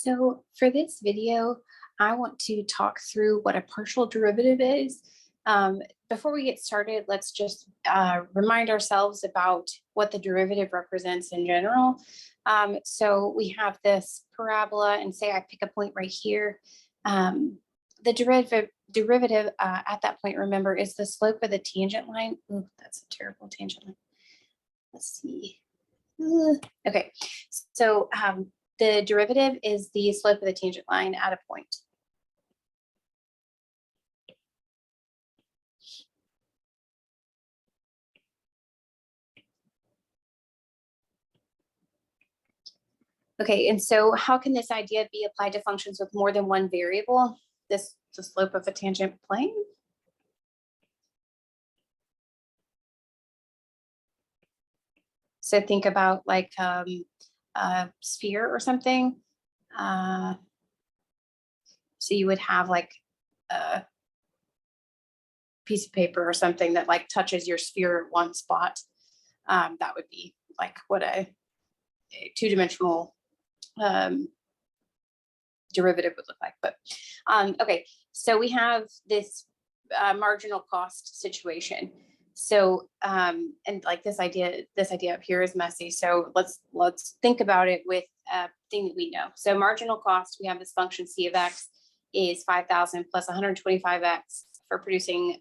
So for this video, I want to talk through what a partial derivative is. Before we get started, let's just remind ourselves about what the derivative represents in general. So we have this parabola, and say I pick a point right here. The derivative at that point, remember, is the slope of the tangent line. Ooh, that's a terrible tangent line. Let's see. Okay, so the derivative is the slope of the tangent line at a point. Okay, and so how can this idea be applied to functions with more than one variable? This the slope of a tangent plane. So think about like a sphere or something. So you would have like a piece of paper or something that like touches your sphere at one spot. That would be like what a two-dimensional derivative would look like. But okay, so we have this marginal cost situation. So and like this idea up here is messy. So let's think about it with a thing that we know. So marginal cost, we have this function c of x is 5,000 plus 125x for producing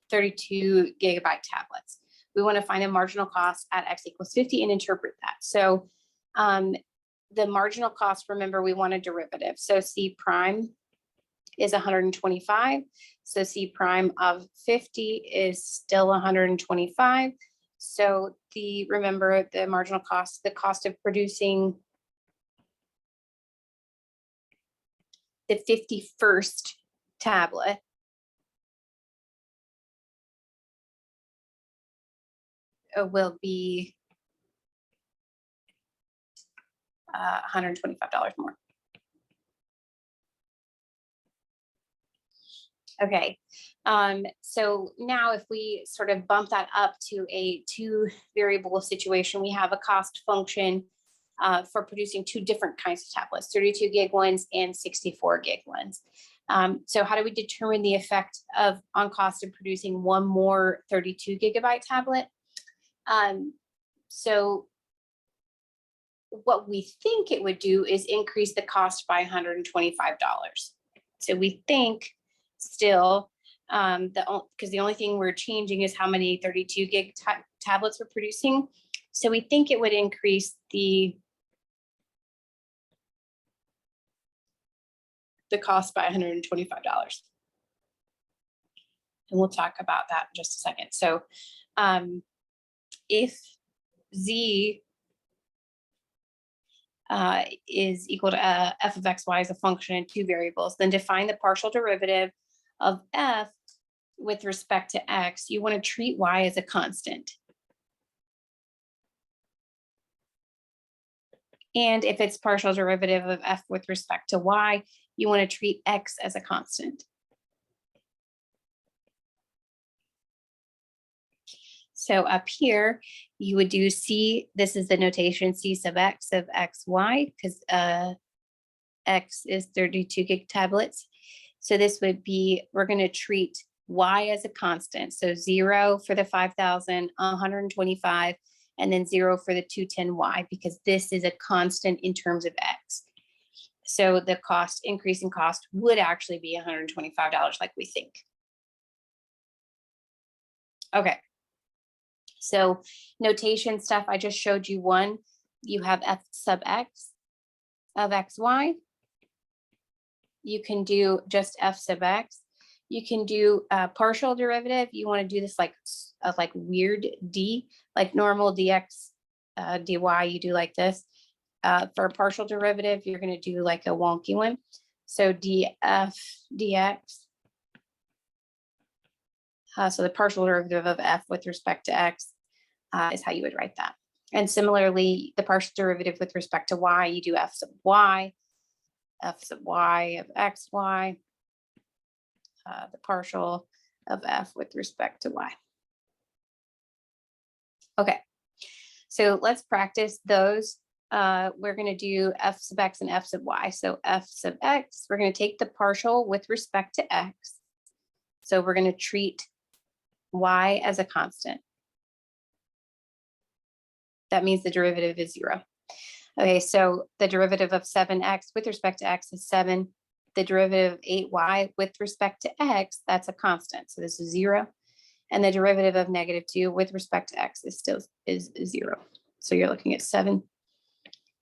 32 gigabyte tablets. We want to find the marginal cost at x equals 50 and interpret that. So the marginal cost, remember, we want a derivative. So c prime is 125. So c prime of 50 is still 125. So remember the marginal cost, the cost of producing the 51st tablet will be $125 more. Okay, so now if we sort of bump that up to a two variable situation, we have a cost function for producing two different kinds of tablets, 32 gig ones and 64 gig ones. So how do we determine the effect on cost of producing one more 32 gigabyte tablet? So what we think it would do is increase the cost by $125. So we think still, because the only thing we're changing is how many 32 gig tablets we're producing. So we think it would increase the cost by $125. And we'll talk about that in just a second. So if z is equal to f of x, y as a function in two variables, then define the partial derivative of f with respect to x. You want to treat y as a constant. And if it's partial derivative of f with respect to y, you want to treat x as a constant. So up here, you would do c, this is the notation c sub x of xy, because x is 32 gig tablets. So this would be, we're going to treat y as a constant. So 0 for the 5,000, 125, and then 0 for the 210y, because this is a constant in terms of x. So the increase in cost would actually be $125 like we think. Okay. So notation stuff, I just showed you one. You have f sub x of xy. You can do just f sub x. You can do a partial derivative. You want to do this like weird d, like normal dx dy, you do like this. For a partial derivative, you're going to do like a wonky one. So df dx. So the partial derivative of f with respect to x is how you would write that. And similarly, the partial derivative with respect to y, you do f sub y of xy, the partial of f with respect to y. Okay, so let's practice those we're going to do f sub x and f sub y. So f sub x, we're going to take the partial with respect to x. So we're going to treat y as a constant. That means the derivative is 0. Okay, so the derivative of 7x with respect to x is 7. The derivative of 8y with respect to x, that's a constant. So this is 0. And the derivative of -2 with respect to x is 0. So you're looking at 7.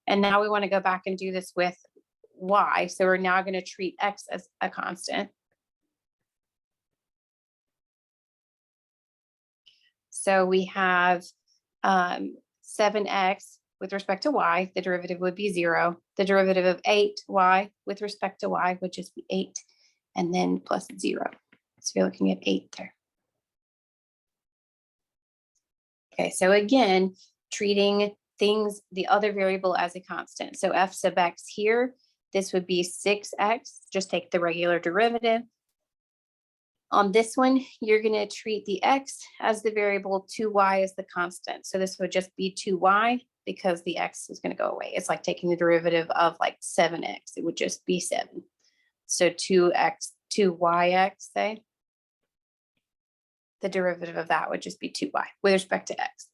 And now we want to go back and do this with y. So we're now going to treat x as a constant. So we have 7x with respect to y, the derivative would be 0. The derivative of 8y with respect to y would just be 8, and then plus 0. So you're looking at 8 there. Okay, so again, treating things, the other variable as a constant. So f sub x here, this would be 6x, just take the regular derivative. On this one, you're going to treat the x as the variable, 2y as the constant. So this would just be 2y because the x is going to go away. It's like taking the derivative of like 7x. It would just be 7. So 2yx, say. The derivative of that would just be 2y with respect to x.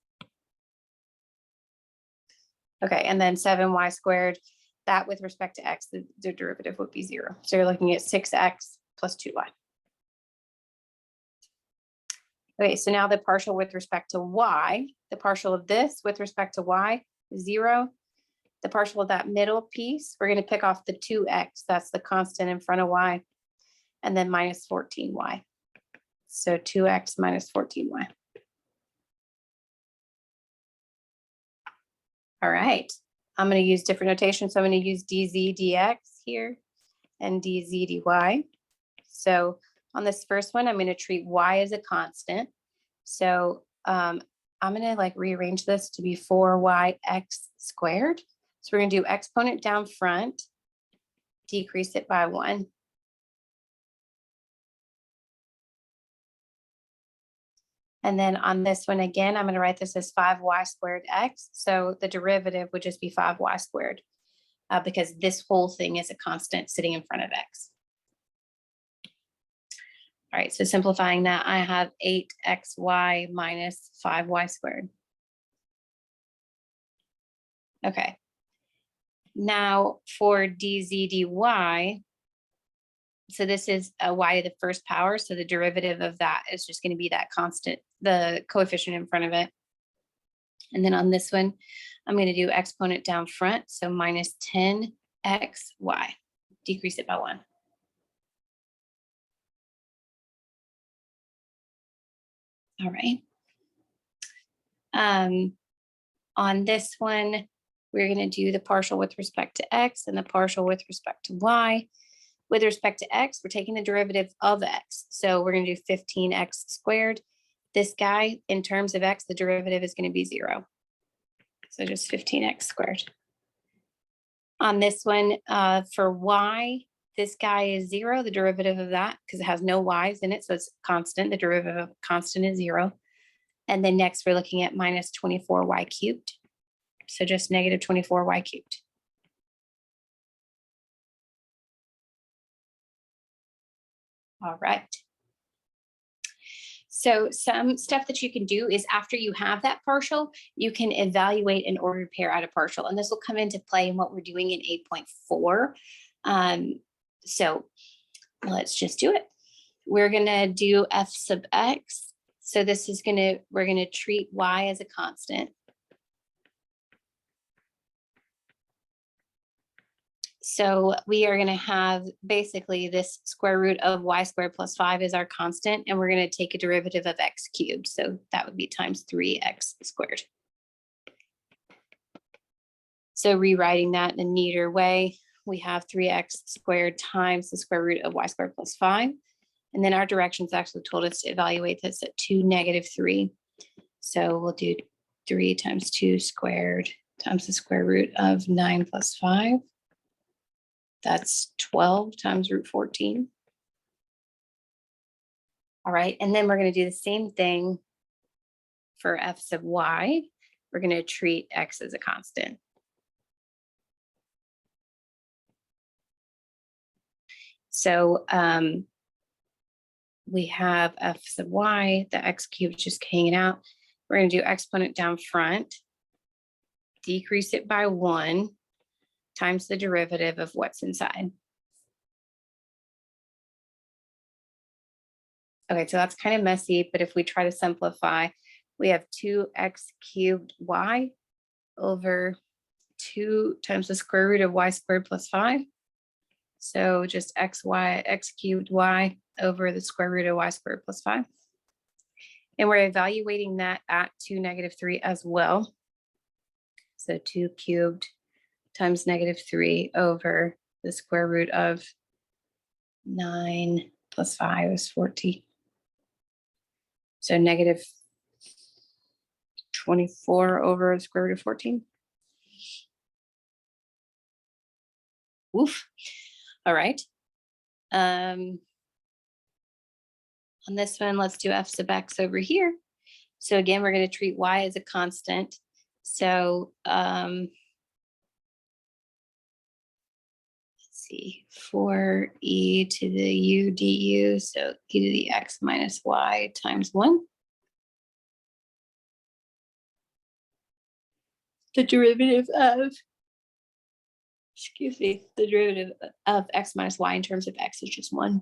Okay, and then 7y squared, that with respect to x, the derivative would be 0. So you're looking at 6x plus 2y. Okay, so now the partial with respect to y, the partial of this with respect to y is 0. The partial of that middle piece, we're going to pick off the 2x, that's the constant in front of y, and then minus 14y. So 2x minus 14y. All right, I'm going to use different notation. So I'm going to use dz dx here and dz dy. So on this first one, I'm going to treat y as a constant. So I'm going to like rearrange this to be 4yx squared. So we're going to do exponent down front, decrease it by 1. And then on this one again, I'm going to write this as 5y squared x. So the derivative would just be 5y squared because this whole thing is a constant sitting in front of x. All right, so simplifying that, I have 8xy minus 5y squared. Okay. Now for dz dy, so this is a y to the first power. So the derivative of that is just going to be that constant, the coefficient in front of it. And then on this one, I'm going to do exponent down front. So minus 10xy, decrease it by 1. All right. On this one, we're going to do the partial with respect to x and the partial with respect to y. With respect to x, we're taking the derivative of x. So we're going to do 15x squared. This guy, in terms of x, the derivative is going to be 0. So just 15x squared. On this one, for y, this guy is 0. The derivative of that, because it has no y's in it, so it's constant. The derivative of constant is 0. And then next, we're looking at minus 24y cubed. So just negative 24y cubed. All right. So some stuff that you can do is after you have that partial, you can evaluate an ordered pair out of partial. And this will come into play in what we're doing in 8.4. So let's just do it. We're going to do f sub x. So this is we're going to treat y as a constant. So we are going to have basically this square root of y squared plus 5 is our constant, and we're going to take a derivative of x cubed. So that would be times 3x squared. So rewriting that in a neater way, we have 3x squared times the square root of y squared plus 5. And then our directions actually told us to evaluate this at 2, -3. So we'll do 3 times 2 squared times the square root of 9 plus 5. That's 12 times root 14. All right, and then we're going to do the same thing for f sub y. We're going to treat x as a constant. So we have f sub y, the x cubed just hanging out. We're going to do exponent down front, decrease it by 1 times the derivative of what's inside. Okay, so that's kind of messy, but if we try to simplify, we have 2x cubed y over 2 times the square root of y squared plus 5. So just x cubed y over the square root of y squared plus 5. And we're evaluating that at 2, -3 as well. So 2 cubed times -3 over the square root of 9 plus 5 is 14. So -24 over the square root of 14. Oof. All right. On this one, let's do f sub x over here. So again, we're going to treat y as a constant. So let's see, 4e to the u du, so e to the x minus y times 1. The derivative of, the derivative of x minus y in terms of x is just 1.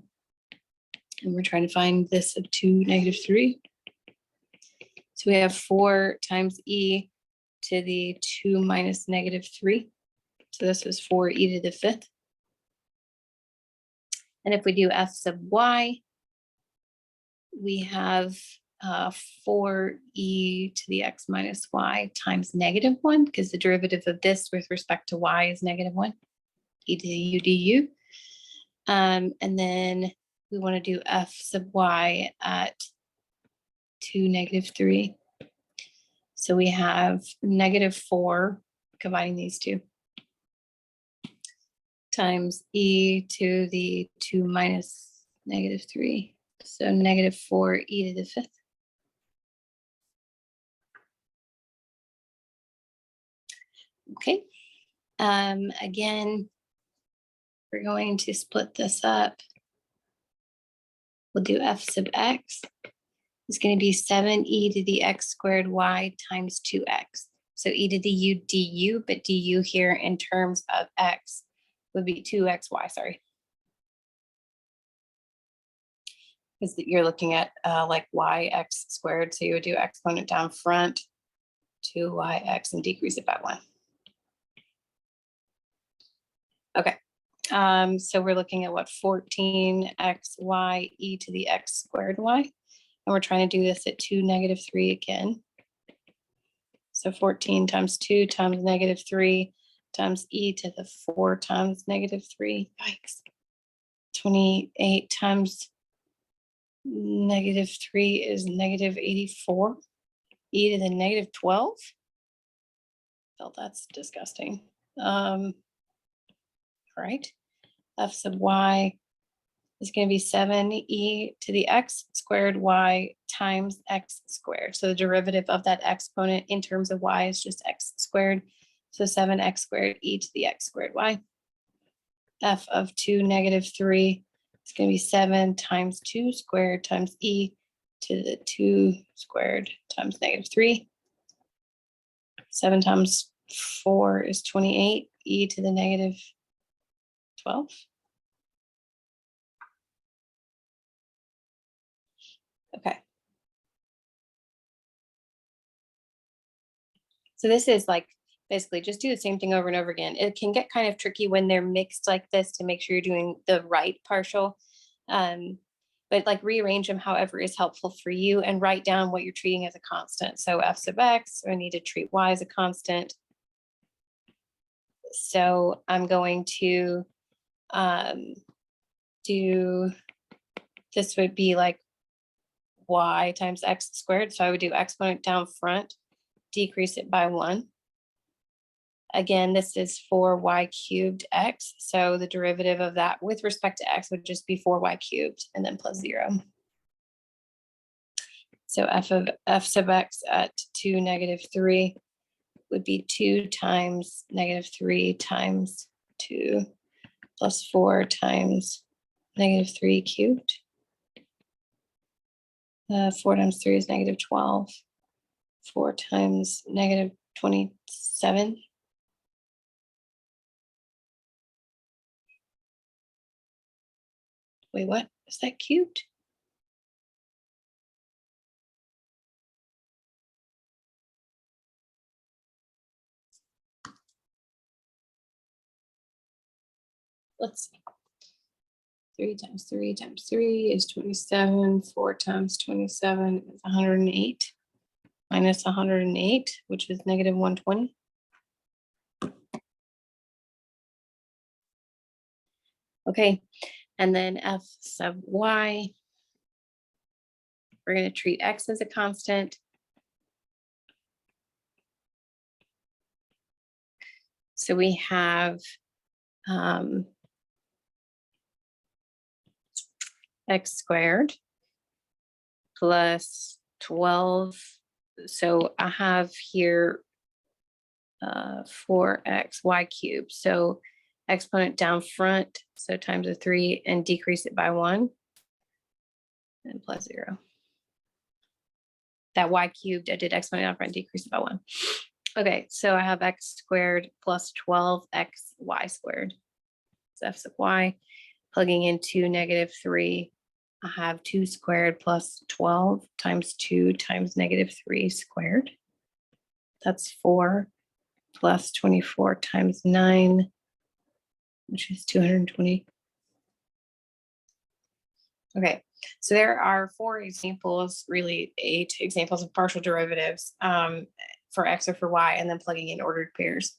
And we're trying to find this of 2, -3. So we have 4 times e to the 2 minus -3. So this is 4e to the 5th. And if we do f sub y, we have 4e to the x minus y times -1, because the derivative of this with respect to y is -1, e to the u du. And then we want to do f sub y at 2, -3. So we have -4, combining these two, times e to the 2 minus -3. So -4 e to the 5th. Okay. Again, we're going to split this up. We'll do f sub x. It's going to be 7e to the x squared y times 2x. So e to the u du, but du here in terms of x would be 2xy, sorry. Because you're looking at like yx squared, so you would do exponent down front, 2yx, and decrease it by 1. Okay, so we're looking at what, 14xy e to the x squared y. And we're trying to do this at 2, -3 again. So 14 times 2 times -3 times e to the 4 times -3. Yikes. 28 times -3 is -84. E to the -12. Well, that's disgusting. All right. F sub y is going to be 7e to the x squared y times x squared. So the derivative of that exponent in terms of y is just x squared. So 7x squared e to the x squared y. F of 2, -3 is going to be 7 times 2 squared times e to the 2 squared times -3. 7 times 4 is 28, e to the -12. Okay. So this is like basically just do the same thing over and over again. It can get kind of tricky when they're mixed like this to make sure you're doing the right partial. But like rearrange them however is helpful for you and write down what you're treating as a constant. So f sub x, I need to treat y as a constant. So I'm going to do, this would be like y times x squared. So I would do exponent down front, decrease it by 1. Again, this is 4y cubed x. So the derivative of that with respect to x would just be 4y cubed and then plus 0. So f sub x at 2, -3 would be 2 times -3 times 2 plus 4 times negative 3 cubed. 4 times 3 is negative 12. 4 times negative 27. Wait, what? Is that cubed? Let's see. 3 times 3 times 3 is 27. 4 times 27 is 108. Minus 108, which is negative 120. Okay, and then f sub y, we're going to treat x as a constant. So we have x squared plus 12. So I have here 4x y cubed. So exponent down front, so times a 3 and decrease it by 1 and plus 0. That y cubed, I did exponent down front, decrease it by 1. Okay, so I have x squared plus 12x y squared. So f sub y, plugging into negative 3, I have 2 squared plus 12 times 2 times negative 3 squared. That's 4 plus 24 times 9, which is 220. Okay, so there are 4 examples, really 8 examples of partial derivatives for x or for y, and then plugging in ordered pairs.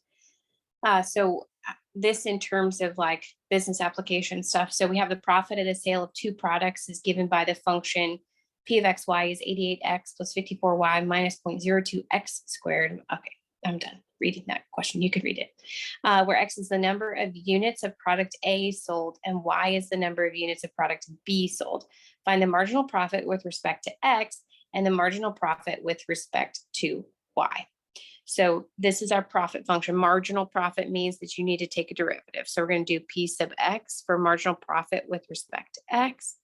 So this in terms of like business application stuff. So we have the profit of the sale of 2 products is given by the function p of xy is 88x plus 54y minus 0.02x squared. Okay, I'm done reading that question. You could read it. Where x is the number of units of product A sold and y is the number of units of product B sold. Find the marginal profit with respect to x and the marginal profit with respect to y. So this is our profit function. Marginal profit means that you need to take a derivative. So we're going to do p sub x for marginal profit with respect to x.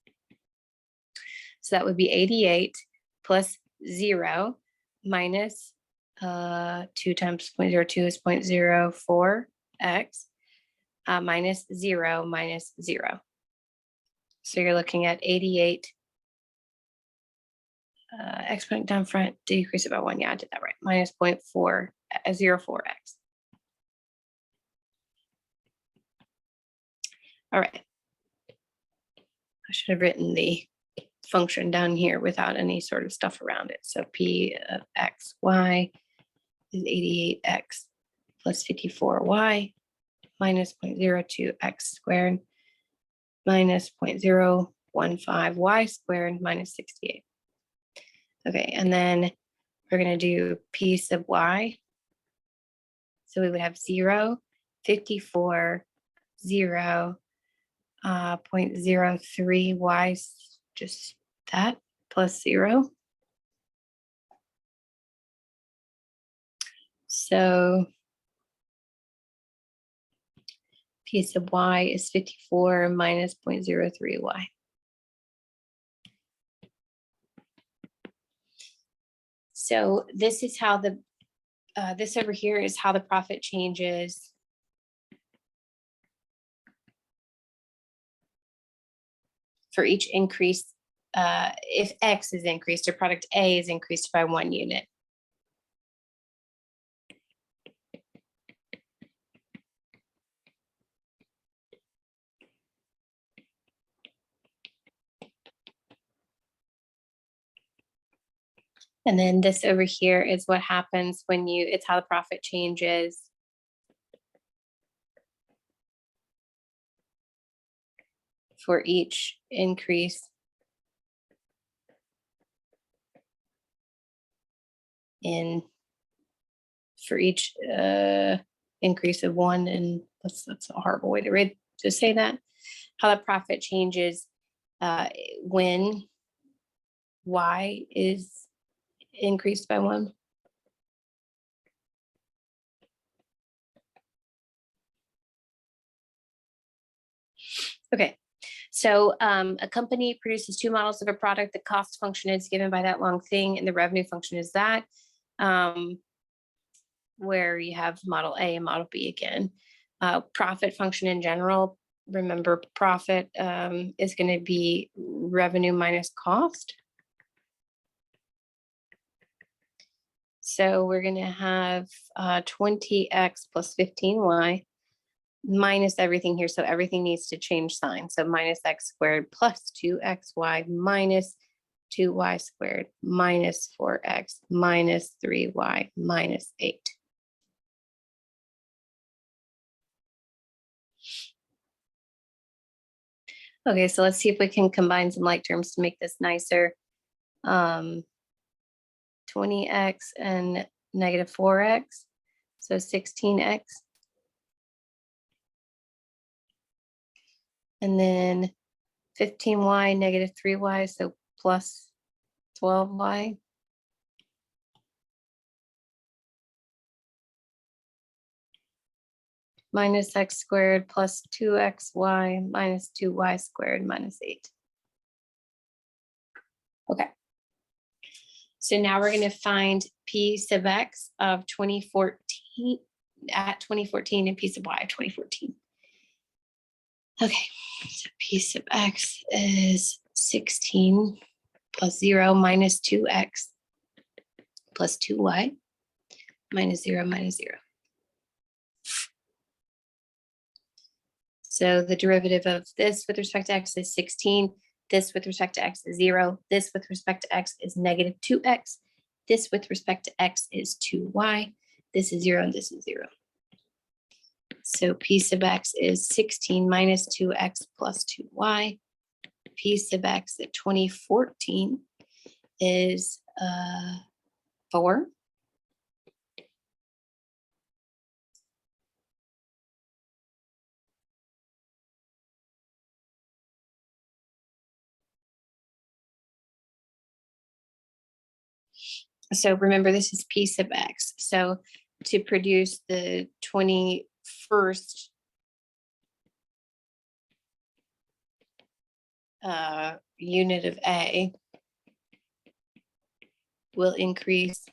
So that would be 88 plus 0 minus 2 times 0.02 is 0.04x minus 0 minus 0. So you're looking at 88 exponent down front, decrease it by 1. Yeah, I did that right. Minus 0.04x. All right. I should have written the function down here without any sort of stuff around it. So p of xy is 88x plus 54y minus 0.02x squared minus 0.015y squared minus 68. Okay, and then we're going to do p sub y. So we would have 0, 54, 0, 0.03y, just that, plus 0. So p sub y is 54 minus 0.03y. So this is how the, this over here is how the profit changes for each increase. If X is increased or product A is increased by 1 unit. And then this over here is what happens when you, it's how the profit changes for each increase in, for each increase of 1, and that's a horrible way to read, to say that, how the profit changes when Y is increased by 1. Okay, So a company produces two models of a product. The cost function is given by that long thing, and the revenue function is that, where you have model A and model B again. Profit function in general, remember profit is going to be revenue minus cost. So we're going to have 20x plus 15y minus everything here. So everything needs to change sign. So minus x squared plus 2xy minus 2y squared minus 4x minus 3y minus 8. Okay, so let's see if we can combine some like terms to make this nicer. 20x and negative 4x, so 16x. And then 15y, negative 3y, so plus 12y. Minus x squared plus 2xy minus 2y squared minus 8. Okay. So now we're going to find p sub x of 2014 at 2014 and p sub y of 2014. Okay, so p sub x is 16 plus 0 minus 2x plus 2y minus 0 minus 0. So the derivative of this with respect to x is 16. This with respect to x is 0. This with respect to x is negative 2x. This with respect to x is 2y. This is 0 and this is 0. So p sub x is 16 minus 2x plus 2y. P sub x at 2014 is 4. So remember, this is p sub x. So to produce the 21st unit of A will increase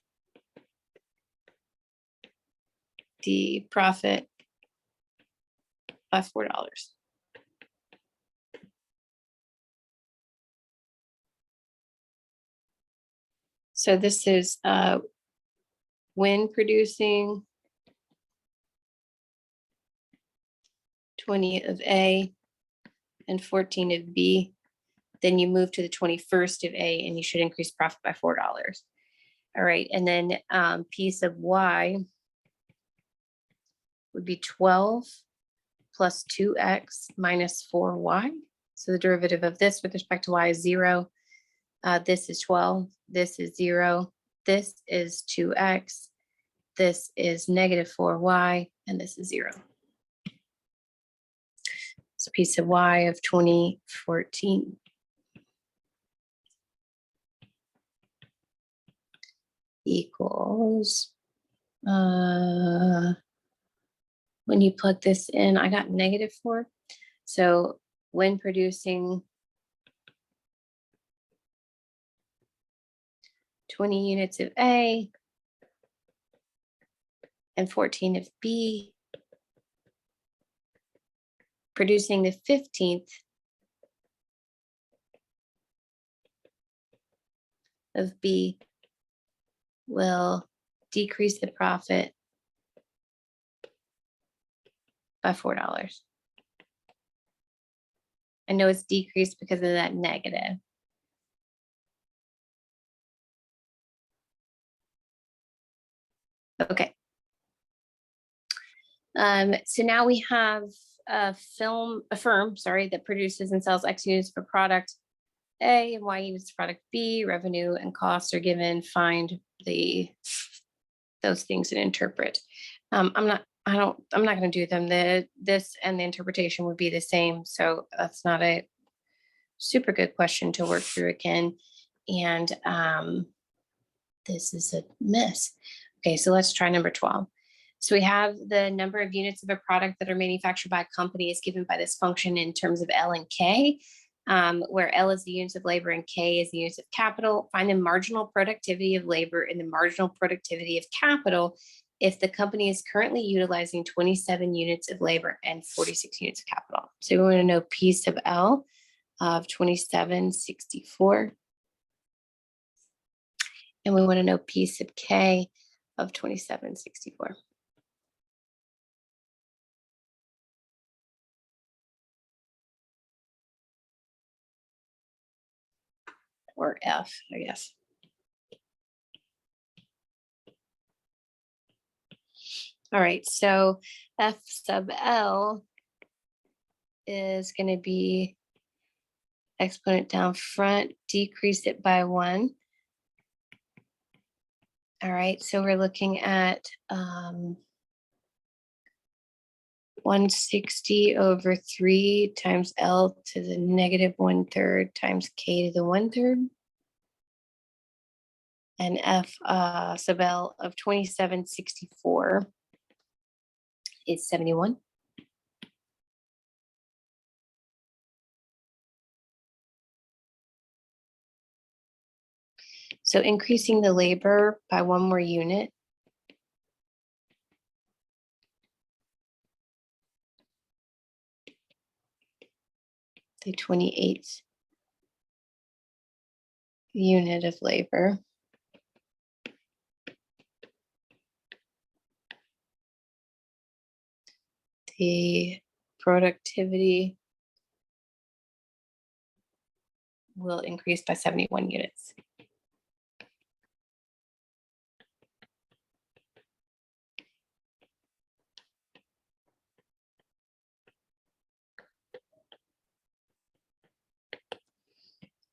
the profit by $4. So this is when producing 20 of A and 14 of B, then you move to the 21st of A and you should increase profit by $4. All right, and then P sub Y would be 12 plus 2x minus 4y. So the derivative of this with respect to y is 0. This is 12, this is 0, this is 2x, this is negative 4y, and this is 0. So P sub y of 2014 equals, when you plug this in, I got negative 4. So when producing 20 units of A and 14 of B, producing the 15th of B will decrease the profit by $4. I know it's decreased because of that negative. Okay. So now we have a firm that produces and sells X units for product A and Y units for product B. Revenue and costs are given. Find those things and interpret. I'm not going to do them. This and the interpretation would be the same. So that's not a super good question to work through again. And this is a miss. Okay, so let's try number 12. So we have the number of units of a product that are manufactured by a company is given by this function in terms of L and K, where L is the units of labor and K is the units of capital. Find the marginal productivity of labor and the marginal productivity of capital if the company is currently utilizing 27 units of labor and 46 units of capital. So we want to know P sub L of 2764. And we want to know P sub K of 2764. Or F, I guess. All right, so F sub L is going to be exponent down front, decrease it by 1. All right, so we're looking at 160 over 3 times L to the negative 1/3 times K to the 1/3. And F sub L of 2764 is 71. So increasing the labor by 1 more unit. The 28th unit of labor. The productivity will increase by 71 units.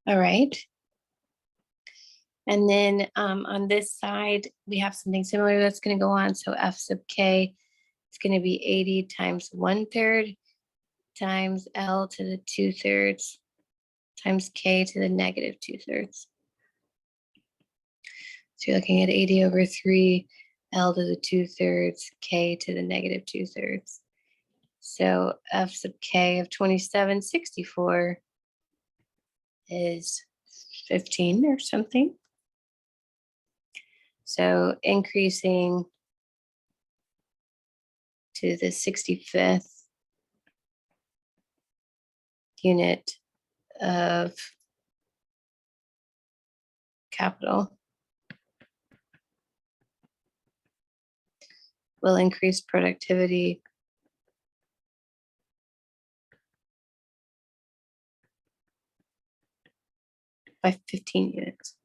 All right. And then on this side, we have something similar that's going to go on. So F sub K is going to be 80 times 1/3 times L to the 2/3 times K to the negative 2/3. So you're looking at 80 over 3, L to the 2/3, K to the negative 2/3. So F sub K of 2764 is 15 or something. So increasing to the 65th unit of capital will increase productivity by 15 units.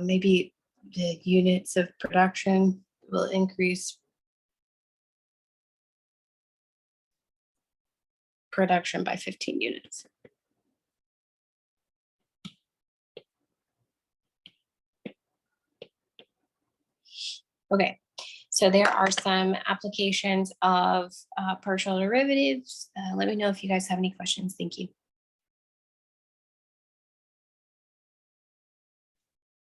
Maybe the units of production will increase production by 15 units. Okay, so there are some applications of partial derivatives. Let me know if you guys have any questions. Thank you.